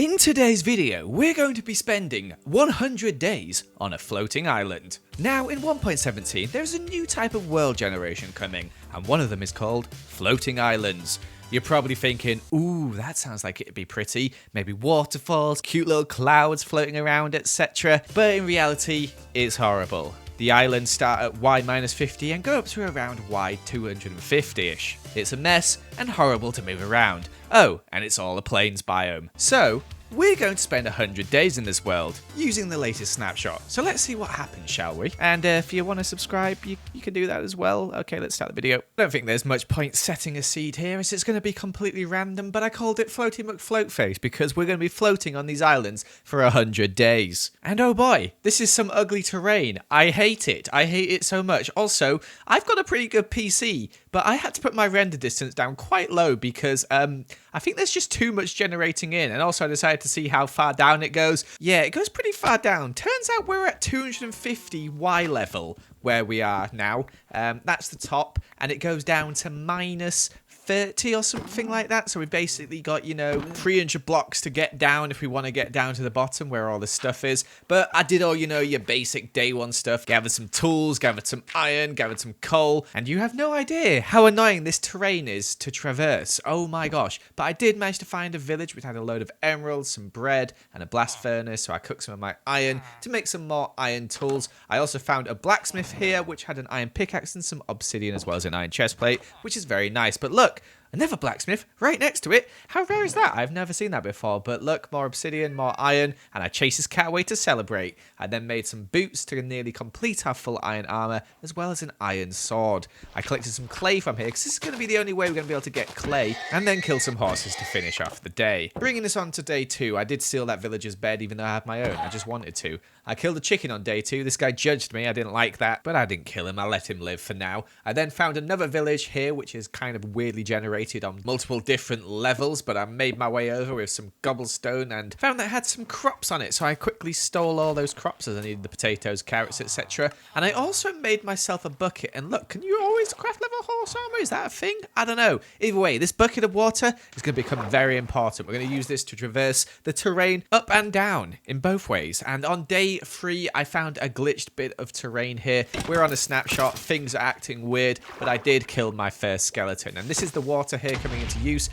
In today's video, we're going to be spending 100 days on a floating island. Now, in 1.17, there's a new type of world generation coming, and one of them is called floating islands. You're probably thinking, ooh, that sounds like it'd be pretty. Maybe waterfalls, cute little clouds floating around, etc. But in reality, it's horrible. The islands start at Y-50 and go up to around Y250-ish. It's a mess and horrible to move around. Oh, and it's all a plains biome. So, we're going to spend 100 days in this world, using the latest snapshot. So let's see what happens, shall we? And if you want to subscribe, you can do that as well. Okay, let's start the video. I don't think there's much point setting a seed here, as it's going to be completely random, but I called it Floaty McFloatface because we're going to be floating on these islands for 100 days. And oh boy, this is some ugly terrain. I hate it. I hate it so much. Also, I've got a pretty good PC, but I had to put my render distance down quite low because I think there's just too much generating in, and also I decided to see how far down it goes. Yeah, it goes pretty far down. Turns out we're at 250 Y level where we are now. That's the top, and it goes down to minus 30 or something like that. So we've basically got, 300 blocks to get down if we want to get down to the bottom where all this stuff is. But I did all, your basic day one stuff. Gathered some tools, gathered some iron, gathered some coal. And you have no idea how annoying this terrain is to traverse. Oh my gosh. But I did manage to find a village which had a load of emeralds, some bread, and a blast furnace. So I cooked some of my iron to make some more iron tools. I also found a blacksmith here which had an iron pickaxe and some obsidian as well as an iron chestplate, which is very nice. But look, another blacksmith right next to it. How rare is that? I've never seen that before. But look, more obsidian, more iron, and I chased this cat away to celebrate. I then made some boots to nearly complete our full iron armor, as well as an iron sword. I collected some clay from here, because this is going to be the only way we're going to be able to get clay, and then kill some horses to finish off the day. Bringing this on to day 2, I did steal that villager's bed, even though I had my own. I just wanted to. I killed a chicken on day 2. This guy judged me. I didn't like that, but I didn't kill him. I let him live for now. I then found another village here, which is kind of weirdly generated on multiple different levels, but I made my way over with some cobblestone and found that it had some crops on it, so I quickly stole all those crops as I needed the potatoes, carrots, etc. And I also made myself a bucket, and look, can you always craft level horse armor? Is that a thing? I don't know. Either way, this bucket of water is going to become very important. We're going to use this to traverse the terrain up and down in both ways. And on day 3, I found a glitched bit of terrain here. We're on a snapshot. Things are acting weird, but I did kill my first skeleton. And this is the water here coming into use.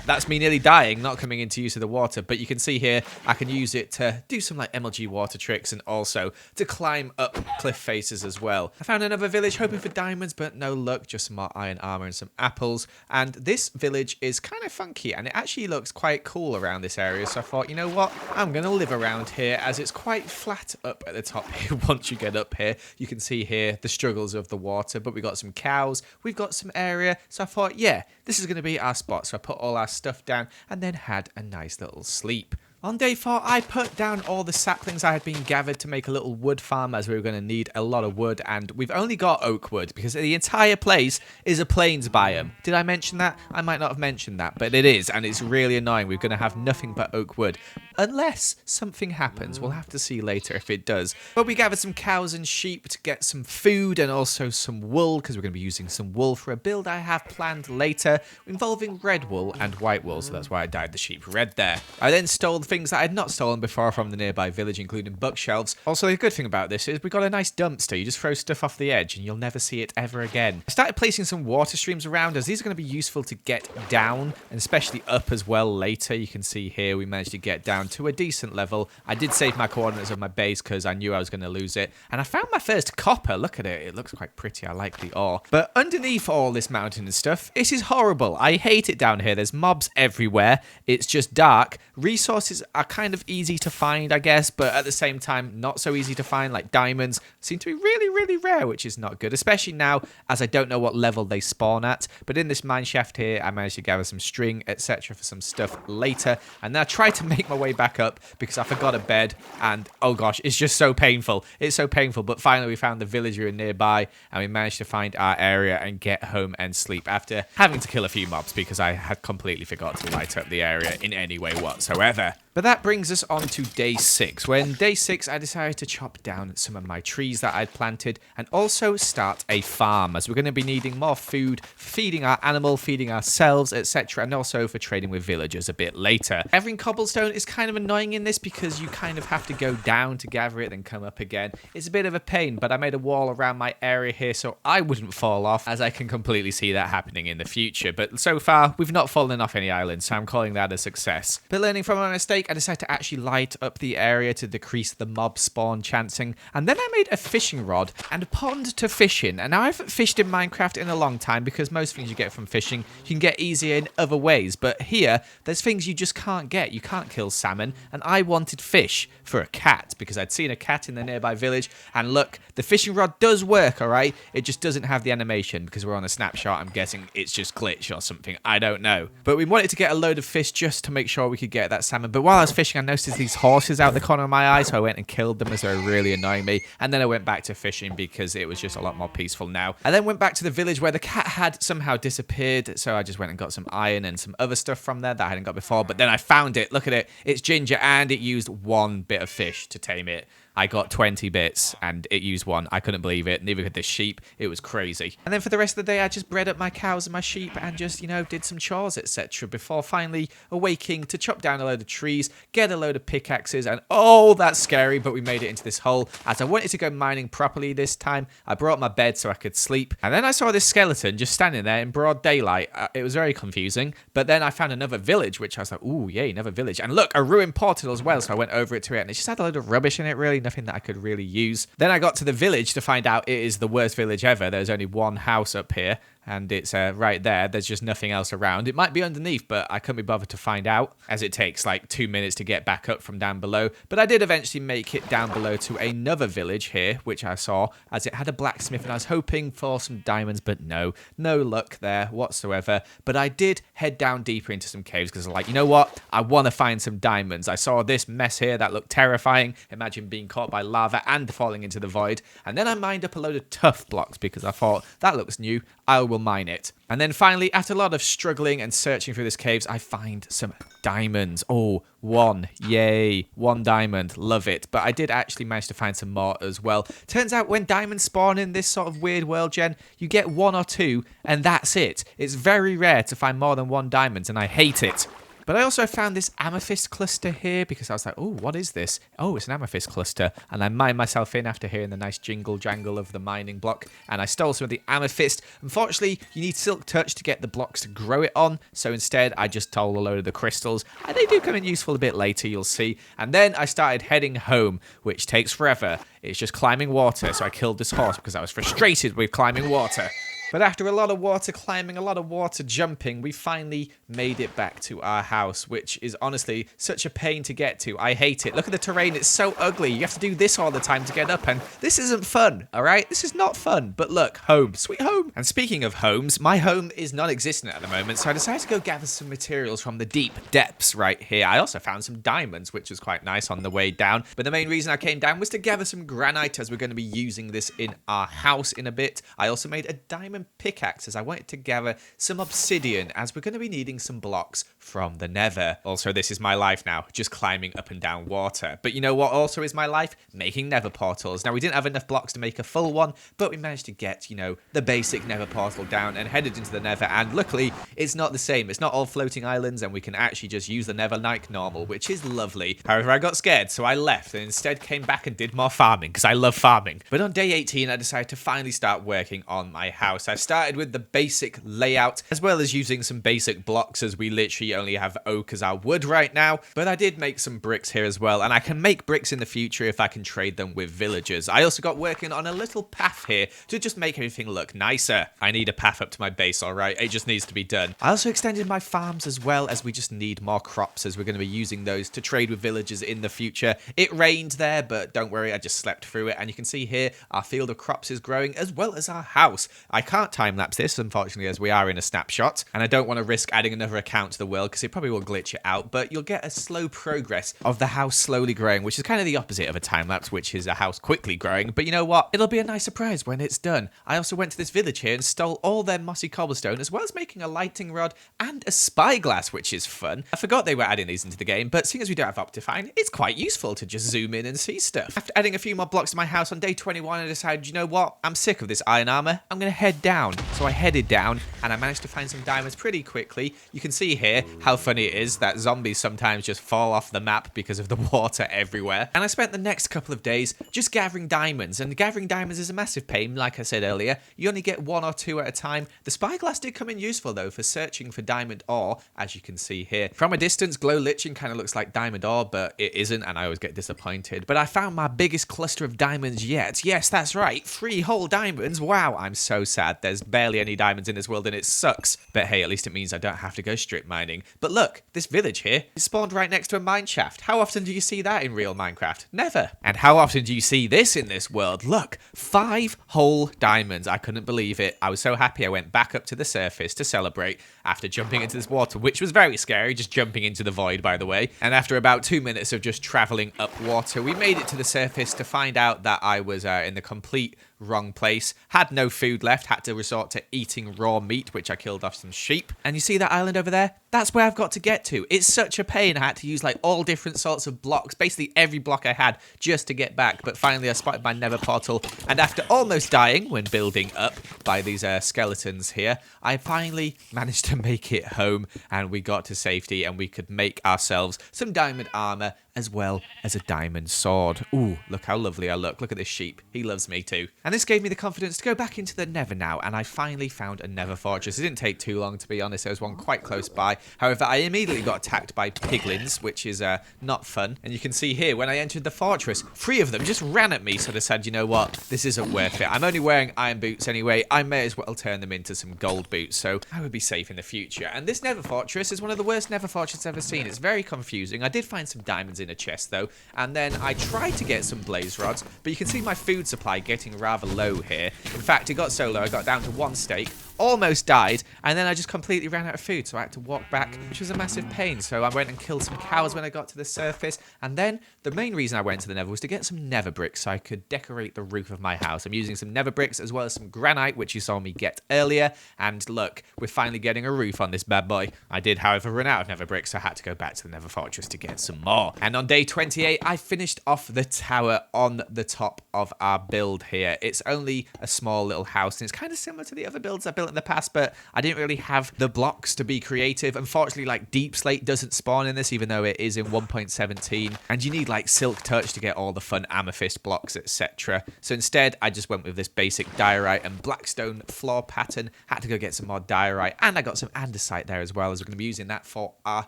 That's me nearly dying, not coming into use of the water, but you can see here I can use it to do some like MLG water tricks and also to climb up cliff faces as well. I found another village hoping for diamonds, but no luck, just some more iron armor and some apples. And this village is kind of funky, and it actually looks quite cool around this area, so I thought, you know what, I'm going to live around here, as it's quite flat up at the top here. Once you get up here, you can see here the struggles of the water, but we got some cows, we've got some area, so I thought, yeah, this is going to be our spot. So I put all our stuff down and then had a nice little sleep. On day 4, I put down all the saplings I had been gathered to make a little wood farm, as we were going to need a lot of wood, and we've only got oak wood because the entire place is a plains biome. Did I mention that? I might not have mentioned that, but it is, and it's really annoying. We're going to have nothing but oak wood. Unless something happens. We'll have to see later if it does. But we gathered some cows and sheep to get some food and also some wool, because we're going to be using some wool for a build I have planned later involving red wool and white wool, so that's why I dyed the sheep red there. I then stole things that I had not stolen before from the nearby village, including bookshelves. Also, the good thing about this is we got a nice dumpster. You just throw stuff off the edge and you'll never see it ever again. I started placing some water streams around, as these are going to be useful to get down and especially up as well later. You can see here we managed to get down to a decent level. I did save my coordinates of my base because I knew I was going to lose it. And I found my first copper. Look at it. It looks quite pretty. I like the ore. But underneath all this mountain and stuff, it is horrible. I hate it down here. There's mobs everywhere. It's just dark. Resources are kind of easy to find, I guess, but at the same time, not so easy to find. Like diamonds seem to be really, really rare, which is not good, especially now as I don't know what level they spawn at. But in this mine shaft here, I managed to gather some string, etc. for some stuff later. And then I tried to make my way back up because I forgot a bed, and oh gosh, it's just so painful. It's so painful, but finally we found the villager nearby, and we managed to find our area and get home and sleep after having to kill a few mobs because I had completely forgot to light up the area in any way whatsoever. But that brings us on to day 6. When day 6, I decided to chop down some of my trees that I'd planted and also start a farm, as we're going to be needing more food, feeding our animal, feeding ourselves, etc. and also for trading with villagers a bit later. Gathering cobblestone is kind of annoying in this because you kind of have to go down to gather it, then come up again. It's a bit of a pain, but I made a wall around my area here so I wouldn't fall off, as I can completely see that happening in the future. But so far, we've not fallen off any islands, so I'm calling that a success. But learning from my mistake, I decided to actually light up the area to decrease the mob spawn chancing, and then I made a fishing rod and a pond to fish in. And now I haven't fished in Minecraft in a long time because most things you get from fishing you can get easier in other ways, but here there's things you just can't get. You can't kill salmon, and I wanted fish for a cat because I'd seen a cat in the nearby village, and look, the fishing rod does work, alright? It just doesn't have the animation because we're on a snapshot. I'm guessing it's just glitched or something, I don't know. But we wanted to get a load of fish just to make sure we could get that salmon. But while I was fishing, I noticed these horses out the corner of my eye, so I went and killed them as they were really annoying me. And then I went back to fishing because it was just a lot more peaceful now. I then went back to the village where the cat had somehow disappeared, so I just went and got some iron and some other stuff from there that I hadn't got before. But then I found it. Look at it. It's ginger, and it used 1 bit of fish to tame it. I got 20 bits and it used 1. I couldn't believe it. Neither could this sheep. It was crazy. And then for the rest of the day, I just bred up my cows and my sheep and just, did some chores, etc. before finally awaking to chop down a load of trees, get a load of pickaxes, and oh, that's scary, but we made it into this hole. As I wanted to go mining properly this time, I brought my bed so I could sleep. And then I saw this skeleton just standing there in broad daylight. It was very confusing. But then I found another village, which I was like, ooh, yay, another village. And look, a ruined portal as well. So I went over it to it, and it just had a load of rubbish in it, really. Nothing that I could really use. Then I got to the village to find out it is the worst village ever. There's only 1 house up here, and it's right there. There's just nothing else around. It might be underneath, but I couldn't be bothered to find out, as it takes like 2 minutes to get back up from down below. But I did eventually make it down below to another village here, which I saw, as it had a blacksmith, and I was hoping for some diamonds, but no luck there whatsoever. But I did head down deeper into some caves, because I'm like, you know what? I want to find some diamonds. I saw this mess here that looked terrifying. Imagine being caught by lava and falling into the void. And then I mined up a load of tough blocks, because I thought, that looks new. I will mine it. And then finally, after a lot of struggling and searching through this caves, I find some diamonds. Oh, 1. Yay. 1 diamond. Love it. But I did actually manage to find some more as well. Turns out when diamonds spawn in this sort of weird world gen, you get 1 or 2, and that's it. It's very rare to find more than 1 diamond, and I hate it. But I also found this amethyst cluster here because I was like, oh, what is this? Oh, it's an amethyst cluster. And I mined myself in after hearing the nice jingle jangle of the mining block. And I stole some of the amethyst. Unfortunately, you need silk touch to get the blocks to grow it on. So instead, I just stole a load of the crystals. And they do come in useful a bit later, you'll see. And then I started heading home, which takes forever. It's just climbing water. So I killed this horse because I was frustrated with climbing water. But after a lot of water climbing, a lot of water jumping, we finally made it back to our house, which is honestly such a pain to get to. I hate it. Look at the terrain. It's so ugly. You have to do this all the time to get up, and this isn't fun, all right? This is not fun. But look, home. Sweet home. And speaking of homes, my home is non-existent at the moment, so I decided to go gather some materials from the deep depths right here. I also found some diamonds, which was quite nice on the way down. But the main reason I came down was to gather some granite, as we're going to be using this in our house in a bit. I also made a diamond pickaxes. I wanted to gather some obsidian, as we're going to be needing some blocks from the nether. Also, this is my life now, just climbing up and down water. But you know what also is my life? Making nether portals. Now, we didn't have enough blocks to make a full one, but we managed to get, the basic nether portal down and headed into the nether, and luckily, it's not the same. It's not all floating islands, and we can actually just use the nether like normal, which is lovely. However, I got scared, so I left and instead came back and did more farming, because I love farming. But on day 18, I decided to finally start working on my house. I started with the basic layout, as well as using some basic blocks, as we literally only have oak as our wood right now. But I did make some bricks here as well, and I can make bricks in the future if I can trade them with villagers. I also got working on a little path here to just make everything look nicer. I need a path up to my base, alright? It just needs to be done. I also extended my farms as well, as we just need more crops, as we're going to be using those to trade with villagers in the future. It rained there, but don't worry, I just slept through it, and you can see here our field of crops is growing, as well as our house. I can't can't time-lapse this, unfortunately, as we are in a snapshot, and I don't want to risk adding another account to the world because it probably will glitch it out, but you'll get a slow progress of the house slowly growing, which is kind of the opposite of a time-lapse, which is a house quickly growing. But you know what? It'll be a nice surprise when it's done. I also went to this village here and stole all their mossy cobblestone, as well as making a lighting rod and a spyglass, which is fun. I forgot they were adding these into the game, but seeing as we don't have Optifine, it's quite useful to just zoom in and see stuff. After adding a few more blocks to my house on day 21, I decided, you know what? I'm sick of this iron armor. I'm going to head down. So I headed down, and I managed to find some diamonds pretty quickly. You can see here how funny it is that zombies sometimes just fall off the map because of the water everywhere. And I spent the next couple of days just gathering diamonds, and gathering diamonds is a massive pain. Like I said earlier, you only get 1 or 2 at a time. The spyglass did come in useful though for searching for diamond ore, as you can see here. From a distance, glow liching kind of looks like diamond ore, but it isn't, and I always get disappointed. But I found my biggest cluster of diamonds yet. Yes, that's right, 3 whole diamonds. Wow, I'm so sad. There's barely any diamonds in this world and it sucks. But hey, at least it means I don't have to go strip mining. But look, this village here is spawned right next to a mine shaft. How often do you see that in real Minecraft? Never. And how often do you see this in this world? Look, 5 whole diamonds. I couldn't believe it. I was so happy I went back up to the surface to celebrate after jumping into this water, which was very scary, just jumping into the void, by the way. And after about 2 minutes of just traveling up water, we made it to the surface to find out that I was in the complete wrong place, had no food left, had to resort to eating raw meat, which I killed off some sheep. And you see that island over there? That's where I've got to get to. It's such a pain. I had to use like all different sorts of blocks, basically every block I had, just to get back. But finally I spotted my nether portal, and after almost dying when building up by these skeletons here, I finally managed to make it home, and we got to safety, and we could make ourselves some diamond armor as well as a diamond sword. Ooh, look how lovely I look. Look at this sheep. He loves me too. And this gave me the confidence to go back into the nether now, and I finally found a nether fortress. It didn't take too long, to be honest. There was one quite close by. However, I immediately got attacked by piglins, which is not fun. And you can see here, when I entered the fortress, 3 of them just ran at me, so I decided, you know what? This isn't worth it. I'm only wearing iron boots anyway. I may as well turn them into some gold boots, so I would be safe in the future. And this nether fortress is one of the worst nether fortresses I've ever seen. It's very confusing. I did find some diamonds in a chest though, and then I tried to get some blaze rods, but you can see my food supply getting rather low here. In fact, it got so low I got down to 1 steak, almost died, and then I just completely ran out of food, so I had to walk back, which was a massive pain. So I went and killed some cows when I got to the surface, and then the main reason I went to the nether was to get some nether bricks so I could decorate the roof of my house. I'm using some nether bricks as well as some granite, which you saw me get earlier, and look, we're finally getting a roof on this bad boy. I did, however, run out of nether bricks, so I had to go back to the nether fortress to get some more. And on day 28, I finished off the tower on the top of our build here. It's only a small little house, and it's kind of similar to the other builds I built in the past, but I didn't really have the blocks to be creative. Unfortunately, like, deep slate doesn't spawn in this, even though it is in 1.17, and you need like silk touch to get all the fun amethyst blocks, etc. So instead, I just went with this basic diorite and blackstone floor pattern. Had to go get some more diorite, and I got some andesite there as well, as we're going to be using that for our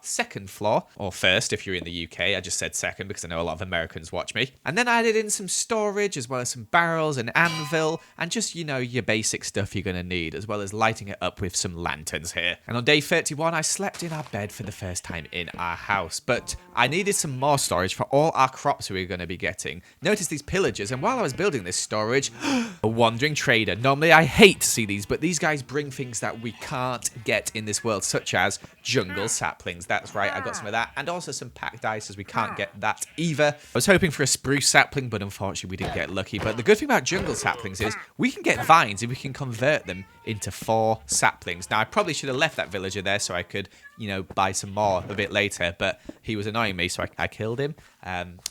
second floor, or first if you're in the UK. I just said second because I know a lot of Americans watch me. And then I added in some storage, as well as some barrels, an anvil, and just, you know, your basic stuff you're going to need, as well as lighting it up with some lanterns here. And on day 31, I slept in our bed for the first time in our house, but I needed some more storage for all our crops we were going to be getting. Notice these pillagers, and while I was building this storage, a wandering trader. Normally I hate to see these, but these guys bring things that we can't get in this world, such as jungle saplings. That's right, I got some of that, and also some packed ice, as we can't get that either. I was hoping for a spruce sapling, but unfortunately we didn't get lucky. But the good thing about jungle saplings is we can get vines if we can convert them into 4 saplings. Now, I probably should have left that villager there so I could, you know, buy some more a bit later, but he was annoying me, so I killed him.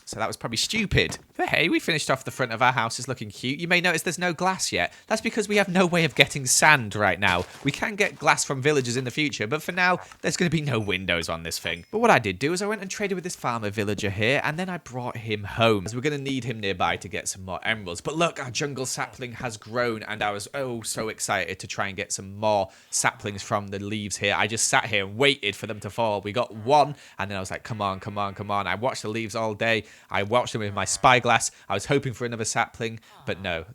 So that was probably stupid. But hey, we finished off the front of our house. It's looking cute. You may notice there's no glass yet. That's because we have no way of getting sand right now. We can get glass from villagers in the future, but for now, there's going to be no windows on this thing. But what I did do is I went and traded with this farmer villager here, and then I brought him home, as we're going to need him nearby to get some more emeralds. But look, our jungle sapling has grown, and I was so excited to try and get some more saplings from the leaves here. I just sat here and waited for them to fall. We got 1, and then I was like, come on, come on, come on. I watched the leaves all day. I watched them with my spyglass. I was hoping for another sapling, but no,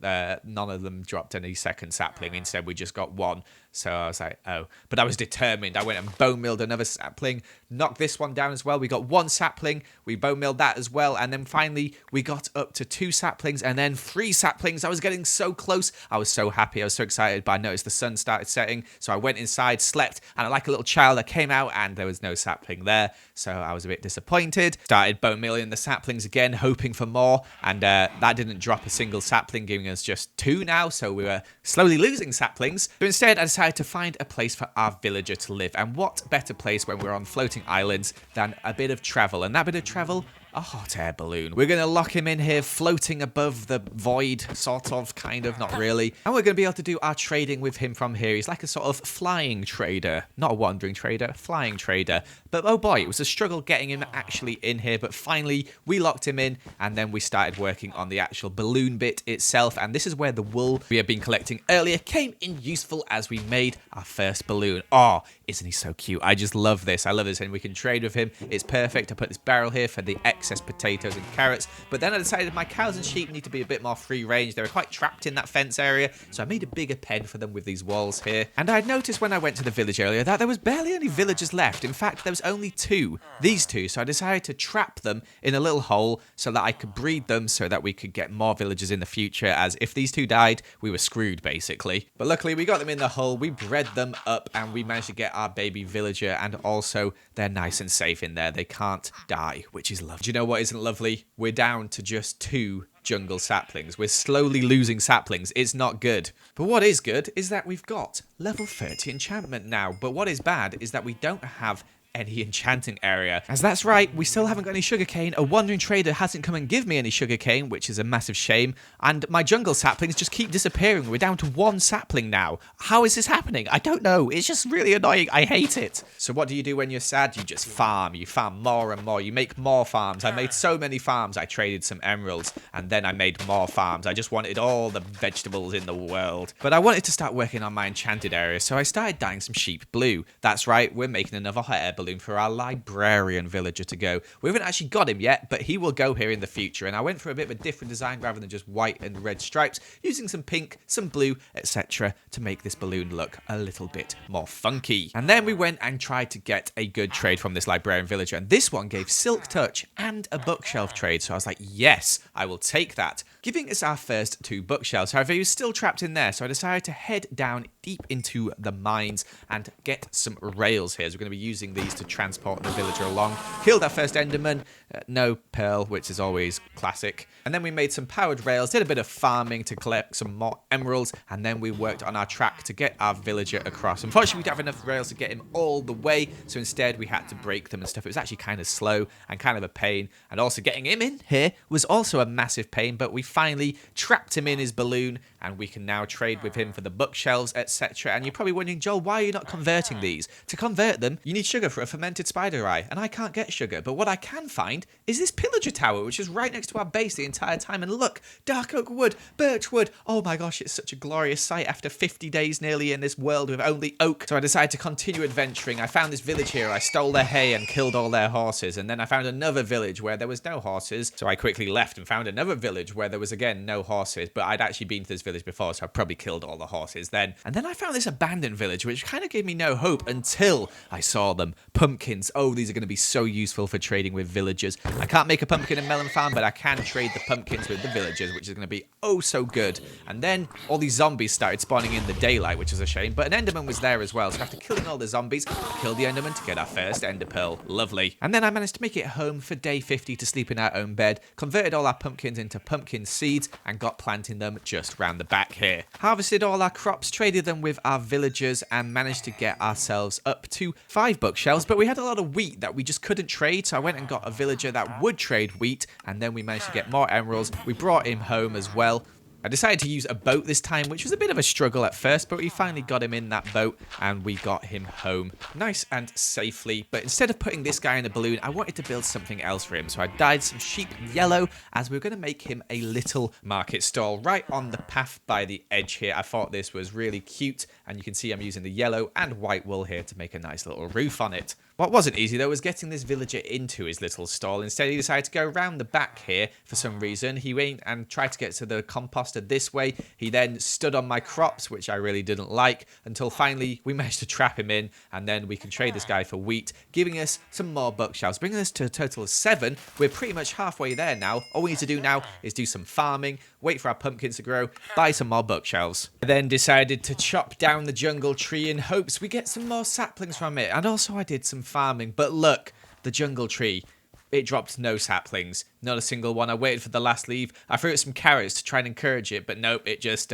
none of them dropped any second sapling. Instead, we just got 1. So I was like, oh. But I was determined. I went and bone milled another sapling, knocked this one down as well. We got 1 sapling. We bone milled that as well. And then finally, we got up to 2 saplings and then 3 saplings. I was getting so close. I was so happy. I was so excited. But I noticed the sun started setting. So I went inside, slept. And like a little child, I came out and there was no sapling there. So I was a bit disappointed. Started bone milling the saplings again, hoping for more. And that didn't drop a single sapling, giving us just 2 now. So we were slowly losing saplings. But instead, I decided to find a place for our villager to live. And what better place when we're on floating islands than a bit of travel? And that bit of travel, a hot air balloon. We're going to lock him in here, floating above the void, sort of, kind of, not really. And we're going to be able to do our trading with him from here. He's like a sort of flying trader. Not a wandering trader, flying trader. But oh boy, it was a struggle getting him actually in here. But finally, we locked him in, and then we started working on the actual balloon bit itself. And this is where the wool we had been collecting earlier came in useful as we made our first balloon. Oh, isn't he so cute? I just love this. I love this, and we can trade with him. It's perfect. I put this barrel here for the excess potatoes and carrots, but then I decided my cows and sheep need to be a bit more free range. They were quite trapped in that fence area, so I made a bigger pen for them with these walls here. And I'd noticed when I went to the village earlier that there was barely any villagers left. In fact, there was only 2, these 2, so I decided to trap them in a little hole so that I could breed them so that we could get more villagers in the future, as if these 2 died, we were screwed basically. But luckily we got them in the hole, we bred them up, and we managed to get our baby villager, and also they're nice and safe in there. They can't die, which is lovely. Do you know what isn't lovely? We're down to just 2 jungle saplings. We're slowly losing saplings. It's not good. But what is good is that we've got level 30 enchantment now. But what is bad is that we don't have any enchanting area. As that's right, we still haven't got any sugarcane. A wandering trader hasn't come and give me any sugarcane, which is a massive shame. And my jungle saplings just keep disappearing. We're down to 1 sapling now. How is this happening? I don't know. It's just really annoying. I hate it. So what do you do when you're sad? You just farm. You farm more and more. You make more farms. I made so many farms. I traded some emeralds and then I made more farms. I just wanted all the vegetables in the world. But I wanted to start working on my enchanted area, so I started dyeing some sheep blue. That's right, we're making another hot air balloon for our librarian villager to go. We haven't actually got him yet, but he will go here in the future. And I went for a bit of a different design rather than just white and red stripes, using some pink, some blue, etc. to make this balloon look a little bit more funky. And then we went and tried to get a good trade from this librarian villager, and this one gave silk touch and a bookshelf trade. So I was like, yes, I will take that, giving us our first 2 bookshelves. However, he was still trapped in there, so I decided to head down deep into the mines and get some rails here. So we're going to be using these to transport the villager along. Killed our first enderman, no pearl, which is always classic. And then we made some powered rails, did a bit of farming to collect some more emeralds, and then we worked on our track to get our villager across. Unfortunately, we didn't have enough rails to get him all the way, so instead we had to break them and stuff. It was actually kind of slow and kind of a pain, and also getting him in here was also a massive pain, but we finally trapped him in his balloon, and we can now trade with him for the bookshelves, etc. And you're probably wondering, Joel, why are you not converting these? To convert them, you need sugar for a fermented spider eye, and I can't get sugar. But what I can find is this pillager tower, which is right next to our base the entire time. And look, dark oak wood, birch wood. Oh my gosh, it's such a glorious sight after 50 days nearly in this world with only oak. So I decided to continue adventuring. I found this village here. I stole their hay and killed all their horses. And then I found another village where there was no horses. So I quickly left and found another village where there was, again, no horses. But I'd actually been to this village before, so I probably killed all the horses then. And then I found this abandoned village, which kind of gave me no hope until I saw them. Pumpkins. Oh, these are going to be so useful for trading with villagers. I can't make a pumpkin and melon farm, but I can trade the pumpkins with the villagers, which is going to be oh so good. And then all these zombies started spawning in the daylight, which is a shame. But an enderman was there as well, so after killing all the zombies, I killed the enderman to get our first ender pearl. Lovely. And then I managed to make it home for day 50 to sleep in our own bed, converted all our pumpkins into pumpkin seeds, and got planting them just round the back here. Harvested all our crops, traded them with our villagers, and managed to get ourselves up to 5 bookshelves. But we had a lot of wheat that we just couldn't trade, so I went and got a villager that would trade wheat, and then we managed to get more emeralds. We brought him home as well. I decided to use a boat this time, which was a bit of a struggle at first, but we finally got him in that boat and we got him home nice and safely. But instead of putting this guy in a balloon, I wanted to build something else for him. So I dyed some sheep yellow as we were going to make him a little market stall right on the path by the edge here. I thought this was really cute, and you can see I'm using the yellow and white wool here to make a nice little roof on it. What wasn't easy though was getting this villager into his little stall. Instead he decided to go around the back here for some reason. He went and tried to get to the composter this way. He then stood on my crops, which I really didn't like, until finally we managed to trap him in, and then we can trade this guy for wheat, giving us some more bookshelves, bringing us to a total of 7. We're pretty much halfway there now. All we need to do now is do some farming, wait for our pumpkins to grow, buy some more bookshelves. I then decided to chop down the jungle tree in hopes we get some more saplings from it, and also I did some farming. But look, the jungle tree, it dropped no saplings, not a single one. I waited for the last leaf. I threw it some carrots to try and encourage it, but nope, it just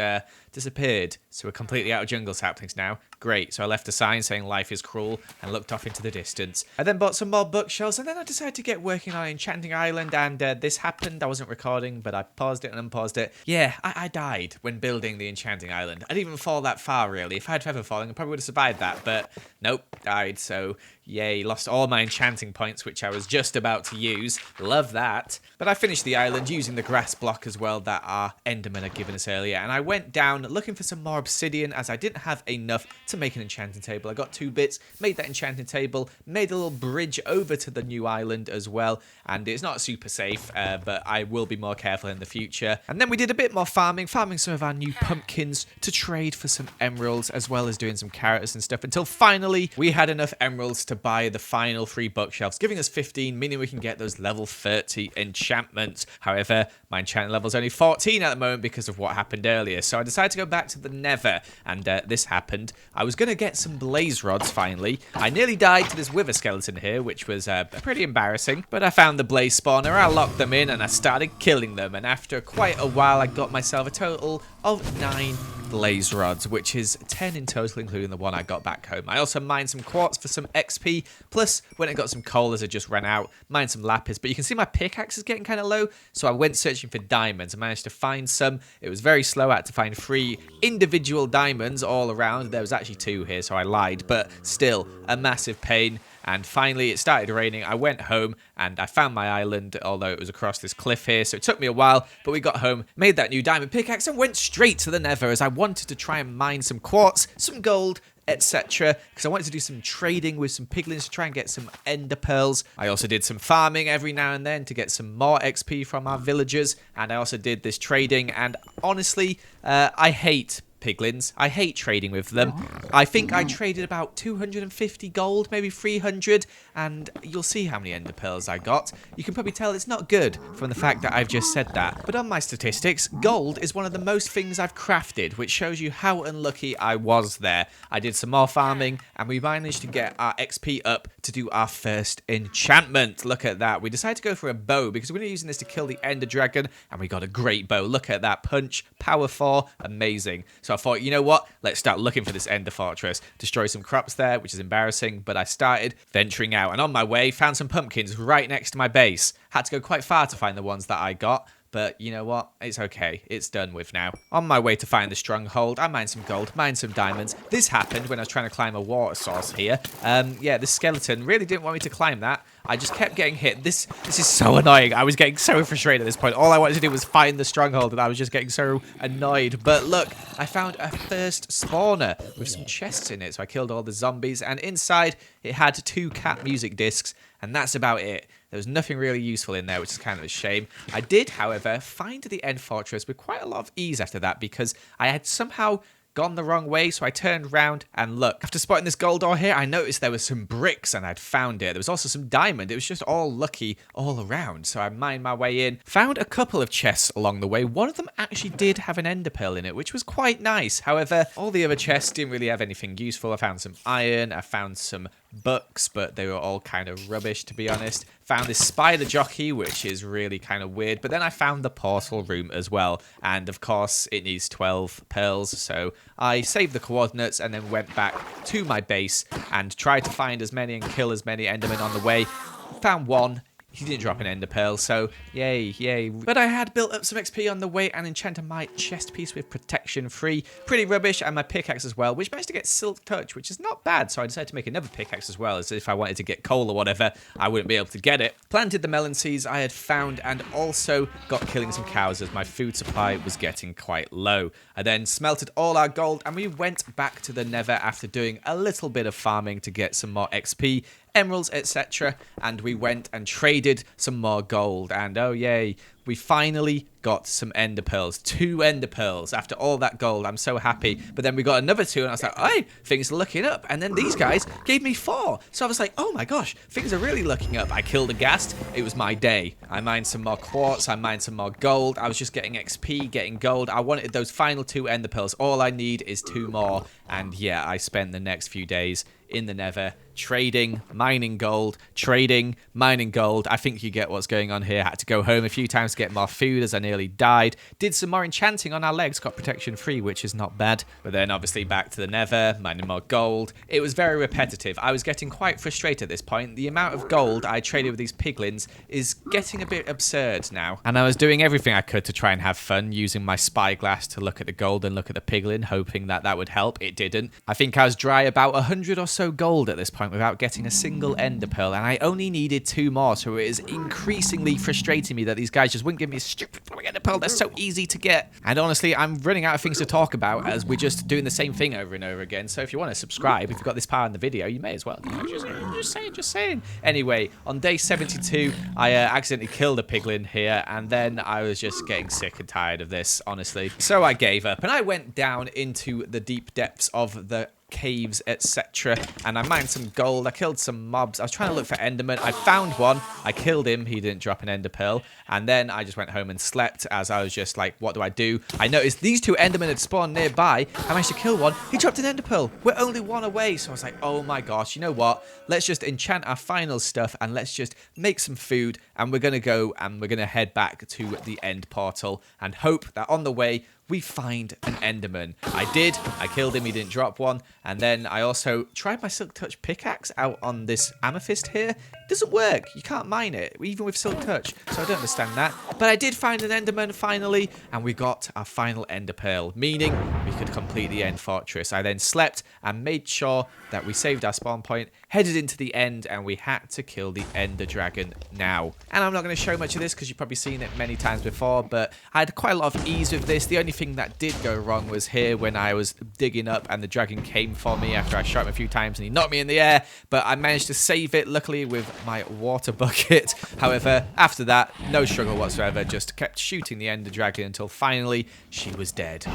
disappeared. So we're completely out of jungle saplings now. Great. So I left a sign saying life is cruel and looked off into the distance. I then bought some more bookshelves, and then I decided to get working on Enchanting Island, and this happened. I wasn't recording, but I paused it and unpaused it. Yeah, I died when building the Enchanting Island. I didn't even fall that far, really. If I had feather falling, I probably would have survived that, but nope, died. So yay, lost all my enchanting points, which I was just about to use. Love that. But I finished the island using the grass block as well that our endermen had given us earlier, and I went down looking for some more obsidian as I didn't have enough to make an enchanting table. I got 2 bits, made that enchanting table, made a little bridge over to the new island as well, and it's not super safe, but I will be more careful in the future. And then we did a bit more farming some of our new pumpkins to trade for some emeralds, as well as doing some carrots and stuff, until finally we had enough emeralds to buy the final 3 bookshelves, giving us 15, meaning we can get those level 30 enchantments. However, my enchanting level is only 14 at the moment because of what happened earlier, so I decided to go back to the nether, and this happened. I was going to get some blaze rods finally. I nearly died to this wither skeleton here, which was pretty embarrassing, but I found the blaze spawner, I locked them in, and I started killing them, and after quite a while I got myself a total of 9 blaze rods, which is 10 in total, including the one I got back home. I also mined some quartz for some XP, plus when I got some coal as I just ran out, mined some lapis, but you can see my pickaxe is getting kind of low, so I went searching for diamonds. I managed to find some. It was very slow. I had to find 3 individual diamonds all around. There was actually 2 here, so I lied, but still a massive pain. And finally it started raining. I went home and I found my island, although it was across this cliff here, so it took me a while, but we got home, made that new diamond pickaxe, and went straight to the nether as I wanted to try and mine some quartz, some gold, etc., because I wanted to do some trading with some piglins to try and get some ender pearls. I also did some farming every now and then to get some more XP from our villagers, and I also did this trading, and honestly, I hate piglins. I hate trading with them. I think I traded about 250 gold, maybe 300, and you'll see how many ender pearls I got. You can probably tell it's not good from the fact that I've just said that. But on my statistics, gold is one of the most things I've crafted, which shows you how unlucky I was there. I did some more farming, and we managed to get our XP up to do our first enchantment. Look at that. We decided to go for a bow because we're going to be using this to kill the ender dragon, and we got a great bow. Look at that punch. Power 4. Amazing. So I thought, you know what? Let's start looking for this ender fortress. Destroy some crops there, which is embarrassing, but I started venturing out. And on my way, found some pumpkins right next to my base. Had to go quite far to find the ones that I got. But you know what? It's okay. It's done with now. On my way to find the stronghold, I mined some gold, mined some diamonds. This happened when I was trying to climb a water source here. Yeah, this skeleton really didn't want me to climb that. I just kept getting hit. This is so annoying. I was getting so frustrated at this point. All I wanted to do was find the stronghold, and I was just getting so annoyed. But look, I found a first spawner with some chests in it. So I killed all the zombies, and inside it had 2 cat music discs, and that's about it. There was nothing really useful in there, which is kind of a shame. I did, however, find the end fortress with quite a lot of ease after that because I had somehow gone the wrong way, so I turned around and look. After spotting this gold ore here, I noticed there was some bricks and I'd found it. There was also some diamond. It was just all lucky all around. So I mined my way in, found a couple of chests along the way. One of them actually did have an ender pearl in it, which was quite nice. However, all the other chests didn't really have anything useful. I found some iron, I found some books, but they were all kind of rubbish, to be honest. Found this spider jockey, which is really kind of weird, but then I found the portal room as well, and of course it needs 12 pearls, so I saved the coordinates and then went back to my base and tried to find as many and kill as many endermen on the way. Found one. He didn't drop an ender pearl, so yay. But I had built up some XP on the way and enchanted my chest piece with protection 3. Pretty rubbish, and my pickaxe as well, which managed to get silk touch, which is not bad. So I decided to make another pickaxe as well, as if I wanted to get coal or whatever, I wouldn't be able to get it. Planted the melon seeds I had found, and also got killing some cows as my food supply was getting quite low. I then smelted all our gold, and we went back to the nether after doing a little bit of farming to get some more XP. emeralds, etc. And we went and traded some more gold. And oh yay, we finally got some ender pearls. 2 ender pearls after all that gold. I'm so happy. But then we got another 2 and I was like, hey, things are looking up. And then these guys gave me 4. So I was like, oh my gosh, things are really looking up. I killed a ghast. It was my day. I mined some more quartz. I mined some more gold. I was just getting XP, getting gold. I wanted those final 2 ender pearls. All I need is 2 more. And yeah, I spent the next few days in the nether trading, mining gold, trading, mining gold. I think you get what's going on here. Had to go home a few times to get more food as I nearly died. Did some more enchanting on our legs, got protection 3, which is not bad. But then obviously back to the nether, mining more gold. It was very repetitive. I was getting quite frustrated at this point. The amount of gold I traded with these piglins is getting a bit absurd now. And I was doing everything I could to try and have fun, using my spyglass to look at the gold and look at the piglin, hoping that that would help. It didn't. I think I was dry about 100 or so gold at this point without getting a single ender pearl, and I only needed 2 more, so it is increasingly frustrating me that these guys just wouldn't give me a stupid ender pearl. They're so easy to get. And honestly, I'm running out of things to talk about as we're just doing the same thing over and over again. So if you want to subscribe, if you've got this part in the video, you may as well. Just saying. Anyway, on day 72, I accidentally killed a piglin here, and then I was just getting sick and tired of this, honestly. So I gave up, and I went down into the deep depths of the caves, etc. And I mined some gold. I killed some mobs. I was trying to look for enderman. I found one. I killed him. He didn't drop an ender pearl. And then I just went home and slept as I was just like, what do I do? I noticed these 2 endermen had spawned nearby. I managed to kill one. He dropped an ender pearl. We're only 1 away. So I was like, oh my gosh, you know what? Let's just enchant our final stuff and let's just make some food. And we're going to go and we're going to head back to the end portal and hope that on the way we find an enderman. I did. I killed him. He didn't drop one. And then I also tried my silk touch pickaxe out on this amethyst here. It doesn't work. You can't mine it, even with silk touch. So I don't understand that. But I did find an enderman finally, and we got our final ender pearl, meaning we could complete the end fortress. I then slept and made sure that we saved our spawn point, headed into the end, and we had to kill the ender dragon now. And I'm not going to show much of this because you've probably seen it many times before, but I had quite a lot of ease with this. The only thing that did go wrong was here when I was digging up and the dragon came for me after I shot him a few times and he knocked me in the air, but I managed to save it, luckily, with my water bucket. However, after that, no struggle whatsoever, just kept shooting the ender dragon until finally she was dead.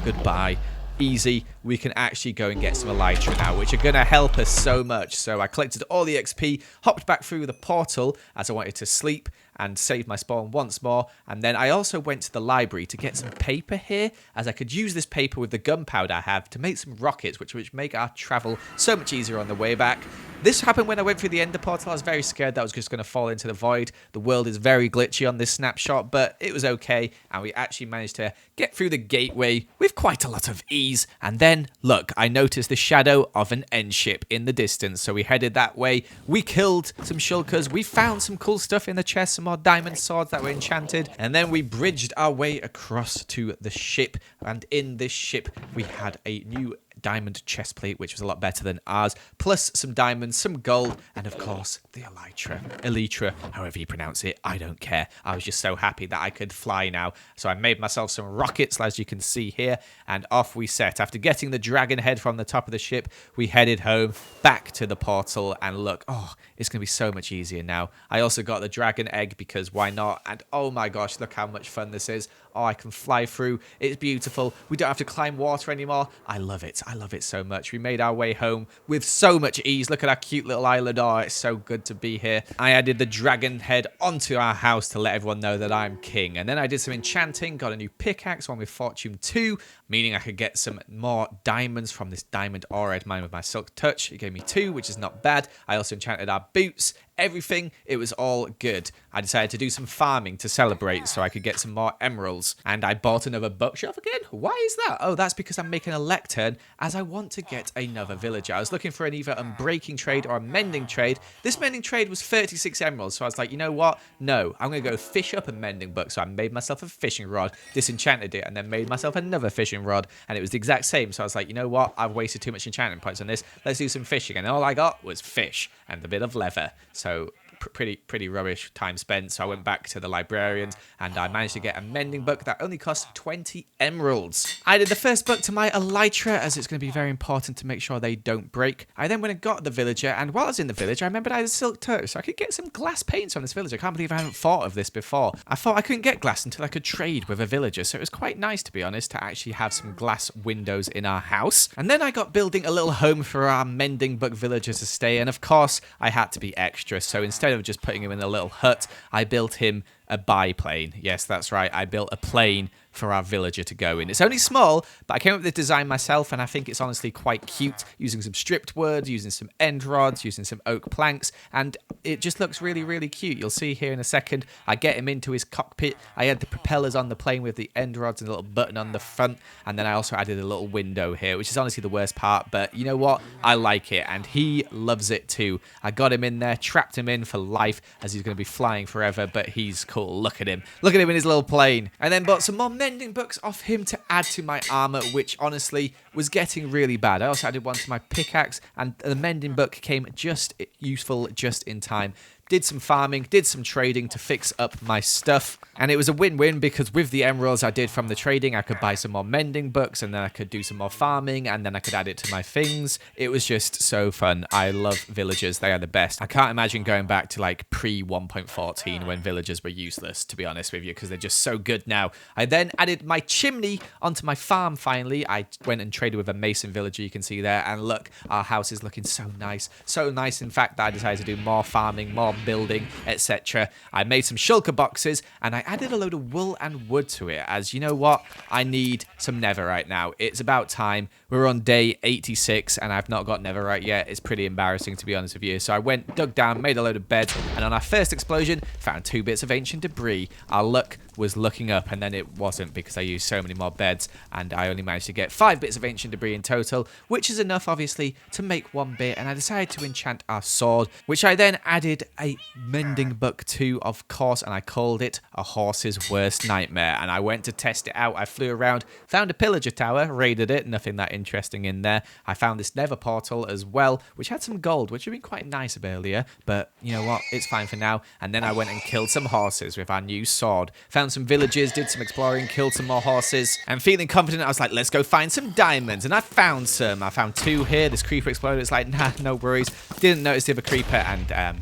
Goodbye. Easy. We can actually go and get some elytra now, which are going to help us so much. So I collected all the XP, hopped back through the portal as I wanted to sleep and saved my spawn once more. And then I also went to the library to get some paper here, as I could use this paper with the gunpowder I have to make some rockets, which make our travel so much easier on the way back. This happened when I went through the ender portal. I was very scared that I was just going to fall into the void. The world is very glitchy on this snapshot, but it was okay. And we actually managed to get through the gateway with quite a lot of ease. And then, look, I noticed the shadow of an end ship in the distance. So we headed that way. We killed some shulkers. We found some cool stuff in the chest, some more diamond swords that were enchanted. And then we bridged our way across to the ship. And in this ship, we had a new diamond chest plate, which was a lot better than ours, plus some diamonds, some gold, and of course the elytra, however you pronounce it. I don't care. I was just so happy that I could fly now. So I made myself some rockets, as you can see here, and off we set. After getting the dragon head from the top of the ship, we headed home back to the portal, and look, oh, it's gonna be so much easier now. I also got the dragon egg because why not? And oh my gosh, look how much fun this is. Oh, I can fly through. It's beautiful. We don't have to climb water anymore. I love it. I love it so much. We made our way home with so much ease. Look at our cute little island. Oh, it's so good to be here. I added the dragon head onto our house to let everyone know that I'm king. And then I did some enchanting, got a new pickaxe, one with fortune 2, meaning I could get some more diamonds from this diamond ore I'd mined with my silk touch. It gave me 2, which is not bad. I also enchanted our boots. Everything, it was all good. I decided to do some farming to celebrate so I could get some more emeralds. And I bought another bookshelf again. Why is that? Oh, that's because I'm making a lectern as I want to get another villager. I was looking for either a breaking trade or a mending trade. This mending trade was 36 emeralds. So I was like, you know what? No, I'm going to go fish up a mending book. So I made myself a fishing rod, disenchanted it, and then made myself another fishing rod. And it was the exact same. So I was like, you know what? I've wasted too much enchanting points on this. Let's do some fishing. And all I got was fish and a bit of leather. So pretty rubbish time spent. So I went back to the librarians and I managed to get a mending book that only cost 20 emeralds. I did the first book to my elytra, as it's going to be very important to make sure they don't break. I then went and got the villager, and while I was in the village, I remembered I had a silk toe, so I could get some glass paints from this villager. I can't believe I haven't thought of this before. I thought I couldn't get glass until I could trade with a villager, so it was quite nice, to be honest, to actually have some glass windows in our house. And then I got building a little home for our mending book villager to stay, and of course, I had to be extra, so instead of just putting him in a little hut, I built him a biplane. Yes, that's right, I built a plane for our villager to go in. It's only small, but I came up with the design myself, and I think it's honestly quite cute, using some stripped wood, using some end rods, using some oak planks, and it just looks really, really cute. You'll see here in a second, I get him into his cockpit. I had the propellers on the plane with the end rods and a little button on the front, and then I also added a little window here, which is honestly the worst part, but you know what? I like it, and he loves it too. I got him in there, trapped him in for life, as he's going to be flying forever, but he's cool. Look at him. Look at him in his little plane. And then bought some more mending books off him to add to my armor, which honestly was getting really bad. I also added one to my pickaxe, and the mending book came just useful just in time. Did some farming, did some trading to fix up my stuff, and it was a win-win because with the emeralds I did from the trading, I could buy some more mending books, and then I could do some more farming, and then I could add it to my things. It was just so fun. I love villagers. They are the best. I can't imagine going back to like pre 1.14 when villagers were useless, to be honest with you, because they're just so good now. I then added my chimney onto my farm finally. I went and traded with a mason villager, you can see there, and look, our house is looking so nice. So nice, in fact, that I decided to do more farming, more building, etc. I made some shulker boxes, and I added a load of wool and wood to it, as you know what? I need some netherite now. It's about time. We're on day 86, and I've not got netherite yet. It's pretty embarrassing, to be honest with you. So I went, dug down, made a load of beds, and on our first explosion, found 2 bits of ancient debris. Our luck was looking up, and then it wasn't because I used so many more beds, and I only managed to get 5 bits of ancient debris in total, which is enough, obviously, to make 1 bit, and I decided to enchant our sword, which I then added a mending book to, of course, and I called it A Horse's Worst Nightmare, and I went to test it out. I flew around, found a pillager tower, raided it, nothing that interesting in there. I found this nether portal as well, which had some gold, which would have been quite nice earlier, but you know what, it's fine for now. And then I went and killed some horses with our new sword, found some villages, did some exploring, killed some more horses, and feeling confident, I was like, let's go find some diamonds, and I found some. I found 2 here. This creeper exploded. It's like, nah, no worries. Didn't notice the other creeper, and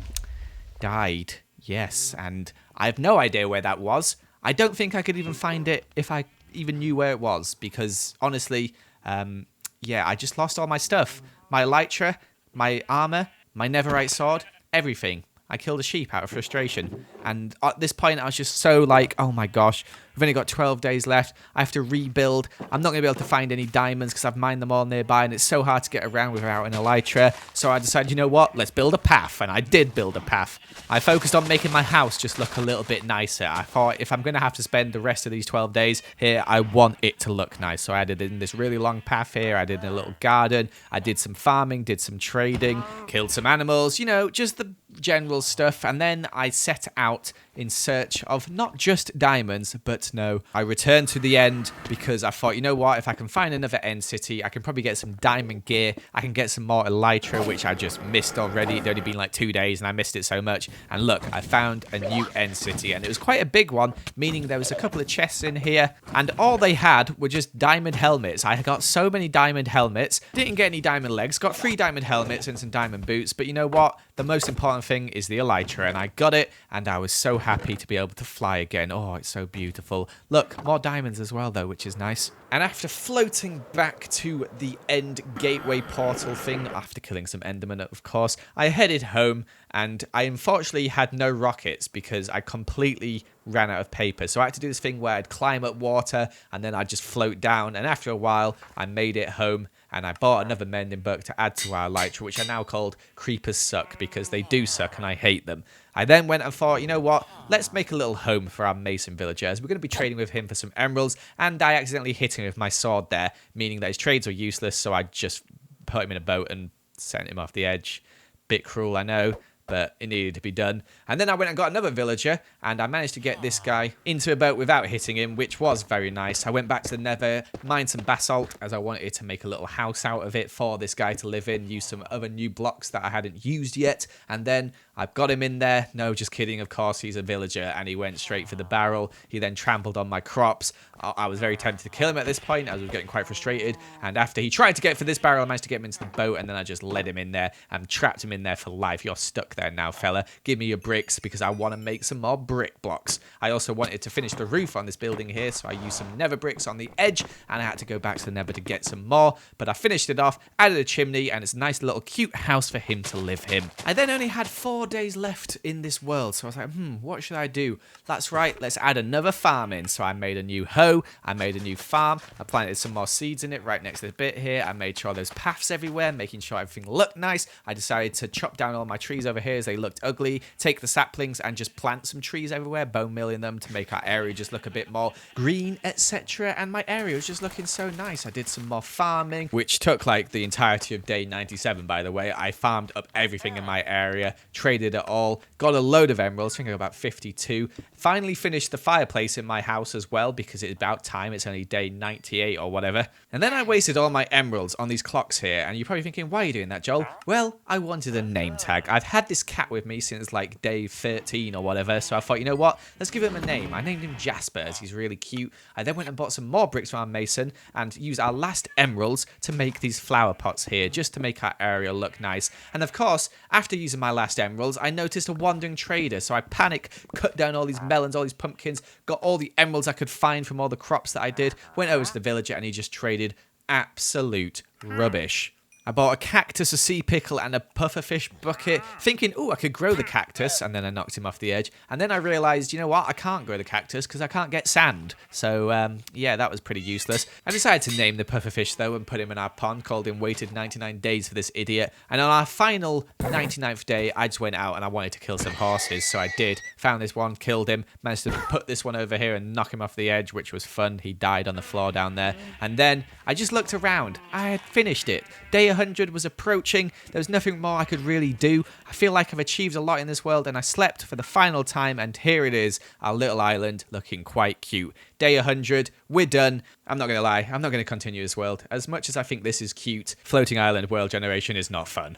died. Yes, and I have no idea where that was. I don't think I could even find it if I even knew where it was, because honestly, yeah, I just lost all my stuff. My elytra, my armor, my netherite sword, everything. I killed a sheep out of frustration. And at this point, I was just so like, oh my gosh, we've only got 12 days left. I have to rebuild. I'm not going to be able to find any diamonds because I've mined them all nearby, and it's so hard to get around without an elytra. So I decided, you know what, let's build a path. And I did build a path. I focused on making my house just look a little bit nicer. I thought if I'm going to have to spend the rest of these 12 days here, I want it to look nice. So I added in this really long path here. I did a little garden. I did some farming, did some trading, killed some animals, you know, just the general stuff. And then I set out in search of not just diamonds, but no, I returned to the end because I thought, you know what, if I can find another end city, I can probably get some diamond gear, I can get some more elytra, which I just missed already. It'd only been like 2 days and I missed it so much. And look, I found a new end city, and it was quite a big one, meaning there was a couple of chests in here, and all they had were just diamond helmets. I got so many diamond helmets, didn't get any diamond legs, got 3 diamond helmets and some diamond boots, but you know what, the most important thing is the elytra, and I got it, and I was so happy to be able to fly again. Oh, it's so beautiful. Look, more diamonds as well though, which is nice. And after floating back to the end gateway portal thing, after killing some endermen of course, I headed home, and I unfortunately had no rockets because I completely ran out of paper. So I had to do this thing where I'd climb up water and then I'd just float down, and after a while I made it home, and I bought another mending book to add to our elytra, which I now called Creepers Suck, because they do suck and I hate them. I then went and thought, you know what, let's make a little home for our mason villager, as we're going to be trading with him for some emeralds, and I accidentally hit him with my sword there, meaning that his trades were useless, so I just put him in a boat and sent him off the edge. Bit cruel, I know, but it needed to be done. And then I went and got another villager, and I managed to get this guy into a boat without hitting him, which was very nice. I went back to the nether, mined some basalt, as I wanted to make a little house out of it for this guy to live in, use some other new blocks that I hadn't used yet, and then I've got him in there. No, just kidding, of course, he's a villager, and he went straight for the barrel. He then trampled on my crops. I was very tempted to kill him at this point, as I was getting quite frustrated, and after he tried to get for this barrel, I managed to get him into the boat, and then I just led him in there and trapped him in there for life. You're stuck there now, fella. Give me your bricks, because I want to make some more brick blocks. I also wanted to finish the roof on this building here, so I used some nether bricks on the edge, and I had to go back to the nether to get some more, but I finished it off, added a chimney, and it's a nice little cute house for him to live in. I then only had 4 days left in this world, so I was like, what should I do? That's right, let's add another farm in. So I made a new hoe, I made a new farm, I planted some more seeds in it right next to the bit here, I made sure there's paths everywhere, making sure everything looked nice. I decided to chop down all my trees over here as they looked ugly, take the saplings and just plant some trees everywhere, bone milling them to make our area just look a bit more green, etc. And my area was just looking so nice. I did some more farming, which took like the entirety of day 97, by the way. I farmed up everything in my area, traded it all, got a load of emeralds, I think I got about 52. Finally finished the fireplace in my house as well, because it's about time. It's only day 98 or whatever. And then I wasted all my emeralds on these clocks here, and you're probably thinking, why are you doing that, Joel? Well, I wanted a name tag. I've had this cat with me since like day 13 or whatever, so I thought, you know what, let's give him a name. I named him Jasper, as he's really cute. I then went and bought some more bricks from our mason and used our last emeralds to make these flower pots here, just to make our area look nice. And of course, after using my last emeralds, I noticed a wandering trader, so I panicked, cut down all these melons, all these pumpkins, got all the emeralds I could find from all the crops that I did, went over to the villager, and he just traded absolute rubbish. I bought a cactus, a sea pickle, and a pufferfish bucket, thinking, I could grow the cactus, and then I knocked him off the edge. And then I realised, you know what, I can't grow the cactus because I can't get sand. So, yeah, that was pretty useless. I decided to name the pufferfish, though, and put him in our pond, called him Waited 99 Days for this idiot. And on our final 99th day, I just went out and I wanted to kill some horses, so I did. Found this one, killed him, managed to put this one over here and knock him off the edge, which was fun. He died on the floor down there. And then I just looked around. I had finished it. Day 100 was approaching. There was nothing more I could really do. I feel like I've achieved a lot in this world, and I slept for the final time, and here it is, our little island looking quite cute. Day 100, we're done. I'm not going to lie, I'm not going to continue this world. As much as I think this is cute, floating island world generation is not fun.